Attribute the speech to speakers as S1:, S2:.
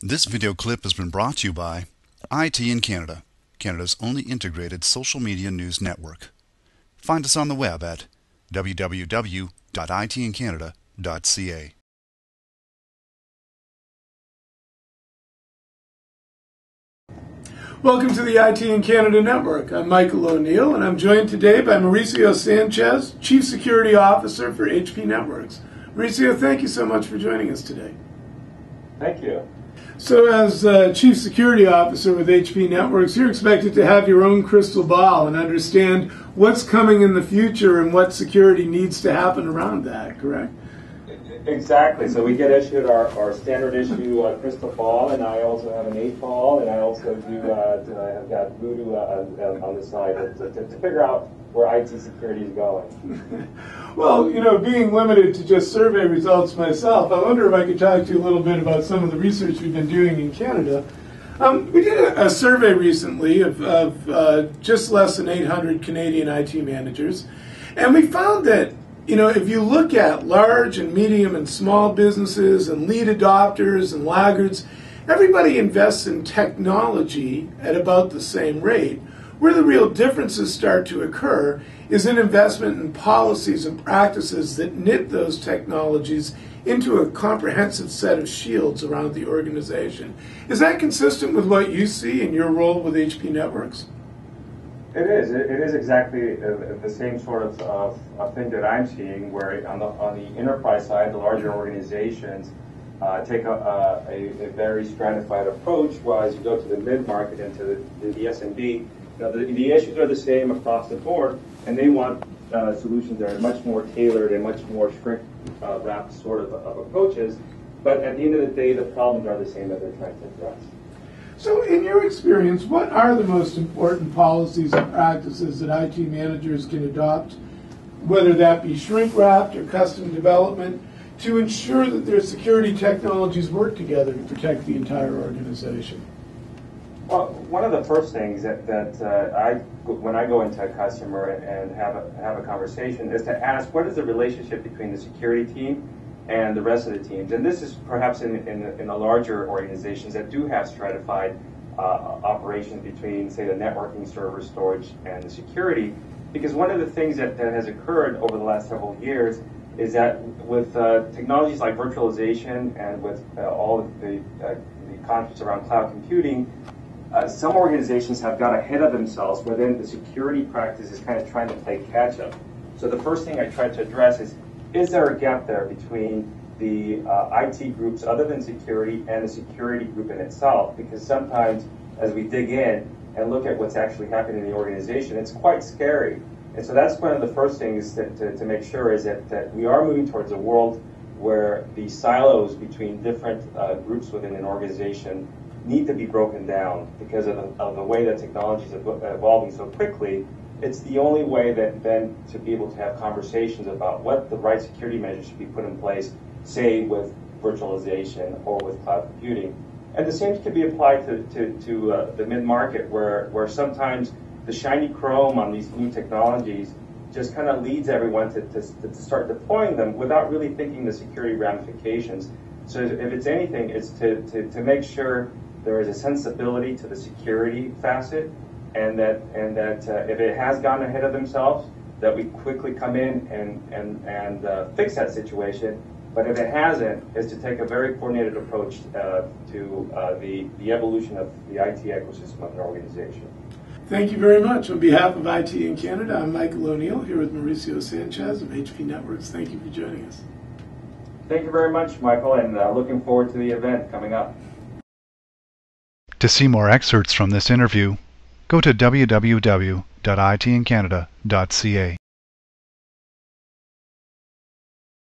S1: This video clip has been brought to you by IT in Canada, Canada's only integrated social media news network. Find us on the web at www.itincanada.ca.
S2: Welcome to the IT in Canada Network. I'm Michael O'Neill, and I'm joined today by Mauricio Sanchez, Chief Security Officer for HP Networks. Mauricio, thank you so much for joining us today.
S3: Thank you.
S2: So as Chief Security Officer with HP Networks, you're expected to have your own crystal ball and understand what's coming in the future and what security needs to happen around that, correct?
S3: Exactly. So we get issued our standard issue crystal ball, and I also have an 8-ball, and I also have got voodoo on the side to figure out where IT security is going.
S2: Well, you know, being limited to just survey results myself, I wonder if I could talk to you a little bit about some of the research we've been doing in Canada. We did a survey recently of just less than 800 Canadian IT managers, and we found that, you know, if you look at large and medium and small businesses and lead adopters and laggards, everybody invests in technology at about the same rate. Where the real differences start to occur is in investment in policies and practices that knit those technologies into a comprehensive set of shields around the organization. Is that consistent with what you see in your role with HP Networks?
S3: It is. It is exactly the same sort of thing that I'm seeing, where on the enterprise side, the larger organizations take a very stratified approach, while as you go to the mid-market and to the SMB, the issues are the same across the board, and they want solutions that are much more tailored and much more shrink-wrapped sort of approaches. But at the end of the day, the problems are the same that they're trying to address.
S2: So in your experience, what are the most important policies and practices that IT managers can adopt, whether that be shrink-wrapped or custom development, to ensure that their security technologies work together to protect the entire organization?
S3: Well, one of the first things that when I go into a customer and have a conversation is to ask, what is the relationship between the security team and the rest of the teams? And this is perhaps in the larger organizations that do have stratified operations between, say, the networking, server, storage, and the security. Because one of the things that has occurred over the last several years is that with technologies like virtualization and with all of the concepts around cloud computing, some organizations have got ahead of themselves where then the security practice is kind of trying to play catch up. So the first thing I try to address is there a gap there between the IT groups other than security and the security group in itself? Because sometimes as we dig in and look at what's actually happening in the organization, it's quite scary. And so that's one of the first things to make sure is that we are moving towards a world where the silos between different groups within an organization need to be broken down because of the way that technology is evolving so quickly. It's the only way that then to be able to have conversations about what the right security measures should be put in place, say with virtualization or with cloud computing. And the same can be applied to the mid-market, where sometimes the shiny chrome on these new technologies just kind of leads everyone to start deploying them without really thinking the security ramifications. So if it's anything, it's to make sure there is a sensibility to the security facet, and that if it has gone ahead of themselves, that we quickly come in and fix that situation. But if it hasn't, is to take a very coordinated approach to the evolution of the IT ecosystem of an organization.
S2: Thank you very much. On behalf of IT in Canada, I'm Michael O'Neill here with Mauricio Sanchez of HP Networks. Thank you for joining us.
S3: Thank you very much, Michael, and looking forward to the event coming up.
S1: To see more excerpts from this interview, go to www.itincanada.ca.